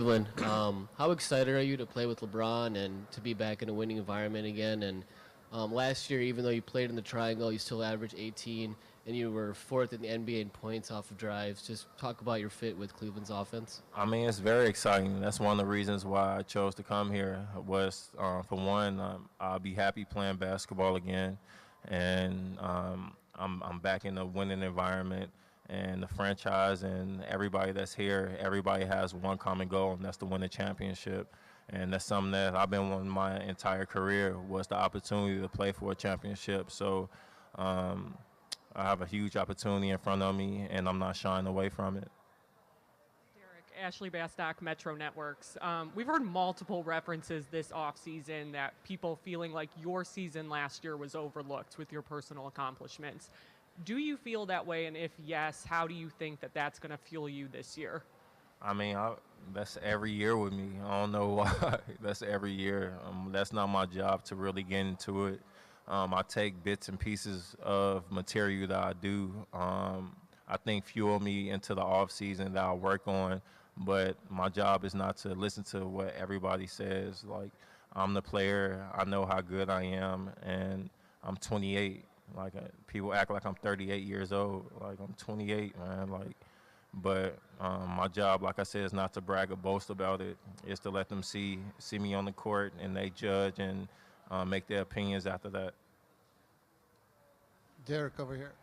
Cleveland. How excited are you to play with LeBron and to be back in a winning environment again? And last year, even though you played in the triangle, you still averaged 18, and you were fourth in the NBA in points off of drives. Just talk about your fit with Cleveland's offense. I mean, it's very exciting. That's one of the reasons why I chose to come here. Was for one, I'll be happy playing basketball again, and I'm back in a winning environment. And the franchise and everybody that's here, everybody has one common goal, and that's to win a championship. And that's something that I've been wanting my entire career, was the opportunity to play for a championship. So um, I have a huge opportunity in front of me, and I'm not shying away from it. Derrick, Ashley Bastock, Metro Networks. We've heard multiple references this offseason that people feeling like your season last year was overlooked with your personal accomplishments. Do you feel that way? And if yes, how do you think that that's going to fuel you this year? I mean, that's every year with me. I don't know why. That's every year. That's not my job to really get into it. I take bits and pieces of material that I do. I think fuel me into the off season that I work on. But my job is not to listen to what everybody says. Like, I'm the player. I know how good I am, and I'm 28. Like, people act like I'm 38 years old. Like, I'm 28, man. Like, but my job, like I said, is not to brag or boast about it. It's to let them see me on the court, and they judge and make their opinions after that. Derrick over here.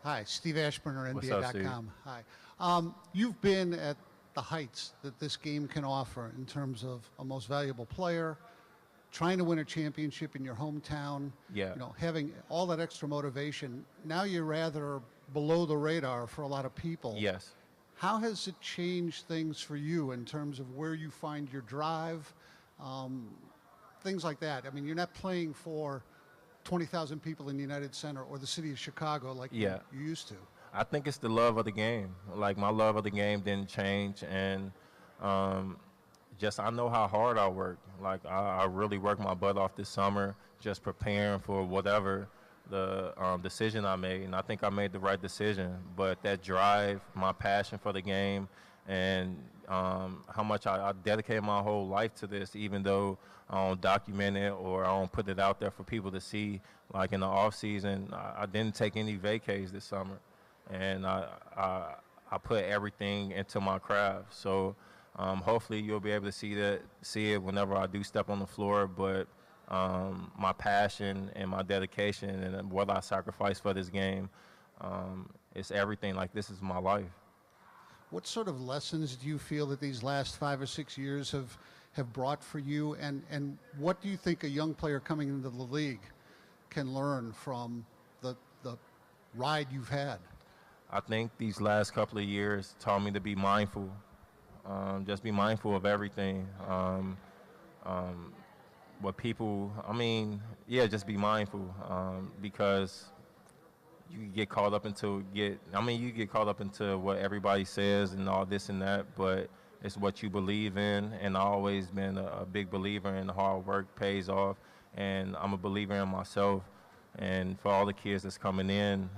Hi, Steve Ashburner, What's up, Steve? NBA.com. Hi. You've been at the heights that this game can offer in terms of a most valuable player, trying to win a championship in your hometown, Yeah. having all that extra motivation. Now you're rather below the radar for a lot of people. Yes. How has it changed things for you in terms of where you find your drive, things like that? I mean, you're not playing for 20,000 people in the United Center or the city of Chicago like Yeah. you used to. I think it's the love of the game. Like, my love of the game didn't change, and um, just I know how hard I work. Like, I really worked my butt off this summer, just preparing for whatever the decision I made, and I think I made the right decision. But that drive, my passion for the game, and how much I dedicated my whole life to this, even though I don't document it or I don't put it out there for people to see. Like, in the off season, I didn't take any vacays this summer, and I put everything into my craft. So hopefully you'll be able to see it whenever I do step on the floor. But my passion and my dedication and what I sacrifice for this game, it's everything. Like, this is my life. What sort of lessons do you feel that these last 5 or 6 years have brought for you? And what do you think a young player coming into the league can learn from the ride you've had? I think these last couple of years taught me to be mindful. Just be mindful of everything. What people, I mean, yeah, just be mindful, because you get caught up into you get caught up into what everybody says and all this and that, but it's what you believe in. And I've always been a big believer in hard work pays off, and I'm a believer in myself. And for all the kids that's coming in,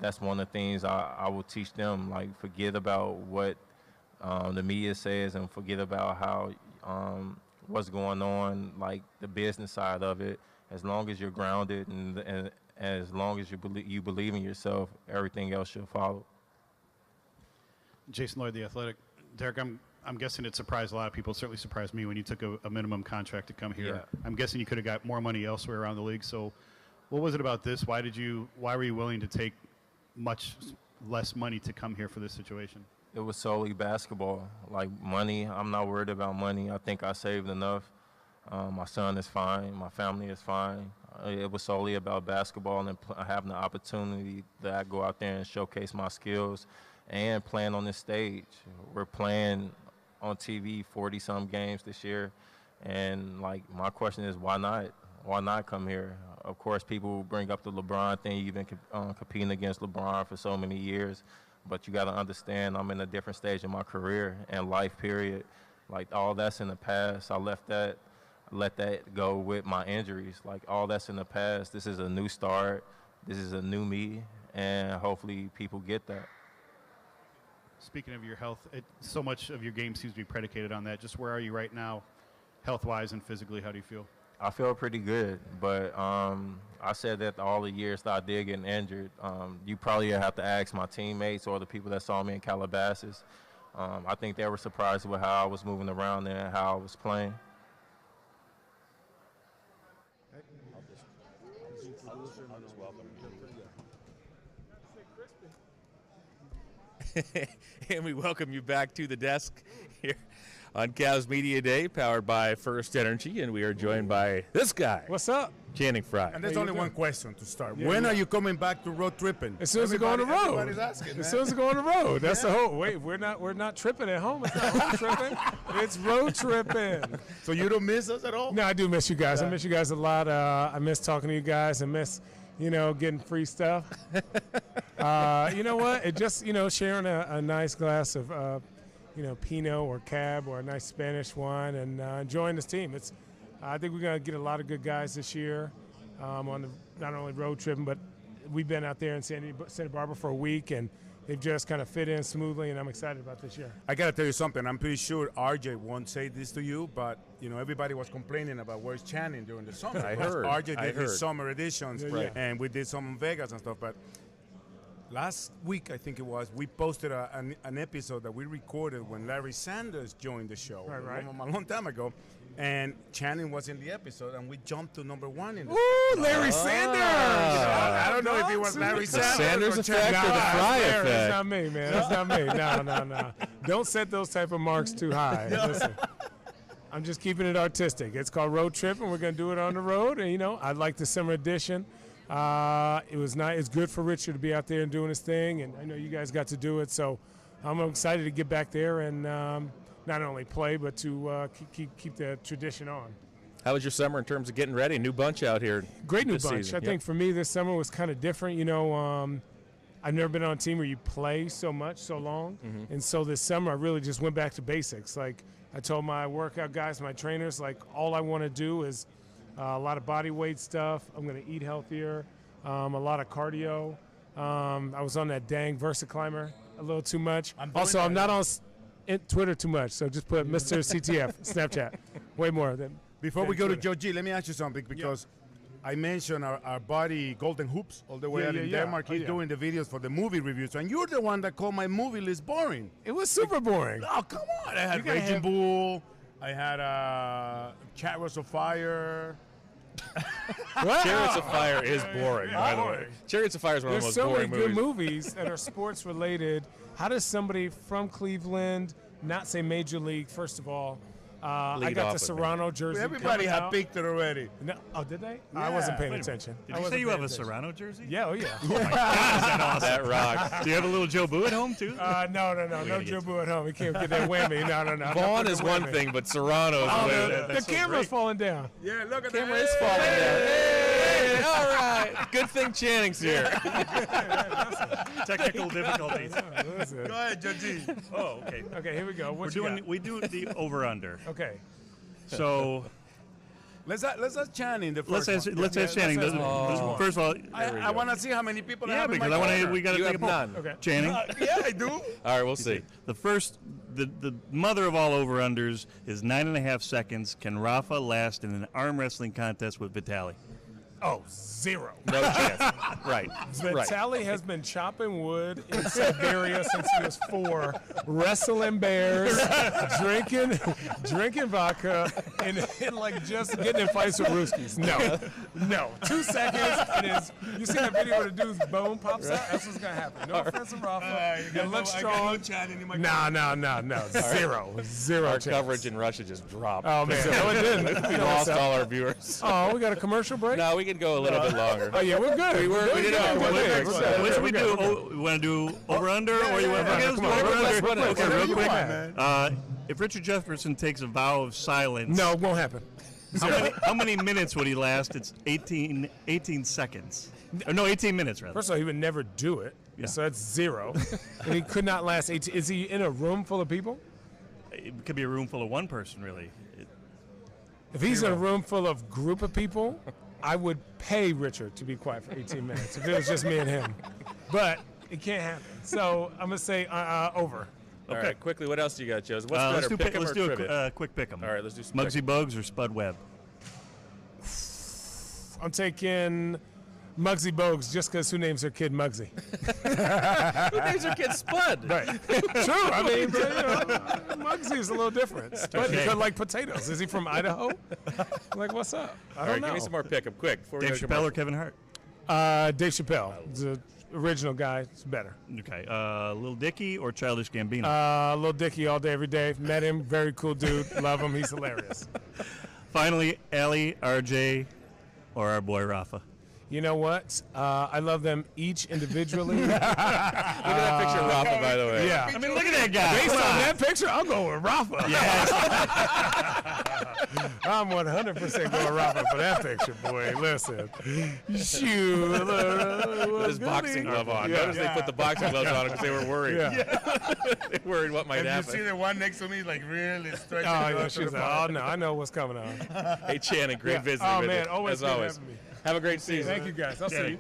that's one of the things I will teach them. Like, forget about what the media says, and forget about how what's going on, like the business side of it. As long as you're grounded, and as long as you believe in yourself, everything else should follow. Jason Lloyd, The Athletic. Derrick, I'm guessing it surprised a lot of people. It certainly surprised me when you took a minimum contract to come here. Yeah. I'm guessing you could have got more money elsewhere around the league. So what was it about this? Why were you willing to take much less money to come here for this situation? It was solely basketball. Like, money, I'm not worried about money. I think I saved enough. My son is fine. My family is fine. It was solely about basketball and having the opportunity that I go out there and showcase my skills and playing on this stage. We're playing on TV 40-some games this year. And, like, my question is, why not? Why not come here? Of course, people bring up the LeBron thing. You've been competing against LeBron for so many years. But you got to understand, I'm in a different stage in my career and life, period. Like, all that's in the past. I let that go with my injuries. Like, all that's in the past. This is a new start. This is a new me, and hopefully people get that. Speaking of your health, so much of your game seems to be predicated on that. Just where are you right now, health-wise and physically? How do you feel? I feel pretty good, but I said that all the years that I did get injured, you probably have to ask my teammates or the people that saw me in Calabasas. I think they were surprised with how I was moving around and how I was playing. And we welcome you back to the desk here on Cavs Media Day, powered by First Energy, and we are joined by this guy. What's up? Channing Frye. And there's only one question to start. When are you coming back to road tripping? As soon as we go on the road. Everybody's asking, as soon as we go on the road. That's the whole. Wait, we're not tripping at home. It's not road tripping. It's road tripping. So you don't miss us at all? No, I do miss you guys. I miss you guys a lot. I miss talking to you guys. I miss, getting free stuff. You know what? It just, sharing a nice glass of, Pinot or Cab or a nice Spanish wine and enjoying this team. I think we're going to get a lot of good guys this year on the not only road tripping, but we've been out there in Santa Barbara for a week, and they've just kind of fit in smoothly, and I'm excited about this year. I got to tell you something. I'm pretty sure RJ won't say this to you, but, everybody was complaining about where's Channing during the summer. I heard. RJ did his summer editions, Yeah. and we did some in Vegas and stuff, but last week, I think it was, we posted an episode that we recorded when Larry Sanders joined the show Right. a long time ago, and Channing was in the episode, and we jumped to #1 in the Ooh, Larry Sanders! I don't know if it was Larry Sanders Sanders or effect Channing. or the Fry That's effect? not me, man. That's not me. No. Don't set those type of marks too high. Listen, I'm just keeping it artistic. It's called road trip, and we're going to do it on the road. And, I like the summer edition. It was nice. It's good for Richard to be out there and doing his thing, and I know you guys got to do it. So I'm excited to get back there and not only play, but to keep the tradition on. How was your summer in terms of getting ready? New bunch out here. Great new this bunch. season. I think for me this summer was kind of different. I've never been on a team where you play so much, so long. Mm-hmm. And so this summer I really just went back to basics. Like I told my workout guys, my trainers, like all I want to do is a lot of body weight stuff. I'm going to eat healthier, a lot of cardio. I was on that dang VersaClimber a little too much. I'm not on Twitter too much, so just put Mr. CTF, Snapchat. Way more than Before we go to Twitter. Joe G, let me ask you something, because I mentioned our buddy Golden Hoops all the way out in yeah. Denmark. He's doing the videos for the movie reviews, and you're the one that called my movie list boring. It was super boring. Oh, come on. I had gotta Raging have- Bull. I had Chariots of Fire. Chariots of Fire is boring, by the way. Chariots of Fire is one of the There's most so many boring good movies. movies that are sports related. How does somebody from Cleveland not say Major League, first of all? I Lead got off the with me. Serrano jersey. Everybody coming had out. picked it already. No, oh, did they? I wasn't paying Wait a attention. Did I you say wasn't you have paying a attention. Serrano jersey? Yeah, oh yeah. That rocks. Do you have a little Joe Boo at home too? No Joe Boo at home. He can't get that whammy. No. Vaughn is one thing, but Serrano's Oh, with the camera's falling down. Yeah, look at camera is falling down. Hey, all right. Good thing Channing's here. Technical difficulties. Listen. Go ahead, Joe G. Oh, okay. Okay, here we go. What We do the over under. Okay. So Let's ask Channing the let's first ask one. Channing. let's ask First of all, I want to see how many people I yeah, have in because my I want to. corner. We got to You take have a poll. none. Okay. Channing. Yeah, I do. All right, we'll see. The mother of all over unders is 9.5 seconds. Can Rafa last in an arm wrestling contest with Vitali? Oh, 0. No chance. Right. Right. Vitali has been chopping wood in Siberia since he was 4, wrestling bears, drinking vodka, and like just getting in fights with Ruskies. No. 2 seconds, and you see that video where the dude's bone pops out? That's what's gonna happen. No offense to Rafa. You look strong. No. Zero Our chance. coverage in Russia just dropped. Oh man, no, it didn't. We lost all our viewers. Oh, we got a commercial break. No, we can go a little bit longer. Oh yeah, we're good. We did it. We're good. What should we do? You want to do over under, or you want yeah, to come on, over let's under? run it. Okay, Whatever real you quick. want, man. If Richard Jefferson takes a vow of silence, No, it won't happen. how many minutes would he last? It's 18 seconds. No, 18 minutes rather. First of all, he would never do it. Yeah. So that's 0. And he could not last 18. Is he in a room full of people? It could be a room full of one person, really. If he's in a room full of group of people, I would pay Richard to be quiet for 18 minutes if it was just me and him. But It can't happen. So I'm gonna say over. All Okay. right, quickly, what else do you got, Joseph? What's Let's better, do, pick 'em let's or do trivia? a quick pick 'em. All right, let's do some Muggsy pick 'em. Bogues or Spud Webb? I'm taking Muggsy Bogues just because who names their kid Muggsy? Who names their kid Spud? Right. True. I mean, but, Muggsy is a little different. Spud, Okay. he could like potatoes. Is he from Idaho? Like, what's up? I All don't right, know. give me some more pick 'em, quick. Before we Dave go to Chappelle or commercial. Kevin Hart? Dave Chappelle, the original guy. It's better. Okay. Lil Dicky or Childish Gambino? Lil Dicky all day, every day. Met him. Very cool dude. Love him. He's hilarious. Finally, Allie, RJ, or our boy Rafa? You know what? I love them each individually. Look at that picture of Rafa, by the way. Yeah. I mean, look at that guy. Based on that picture, I'll go with Rafa. Yes. I'm 100% going Rafa for that picture, boy. Listen. Shoot. With his boxing glove on. Yeah. Notice they put the boxing gloves on because they were worried. Yeah. They were worried what might Have you happen. seen the one next to me, like really stretching? Oh, across yeah, to she's the like, front? oh, no, I know what's coming on. Hey, Channing, great Yeah. visiting Oh, with man, you, always as good always. having me. Have a great season. Thank you, guys. I'll see you.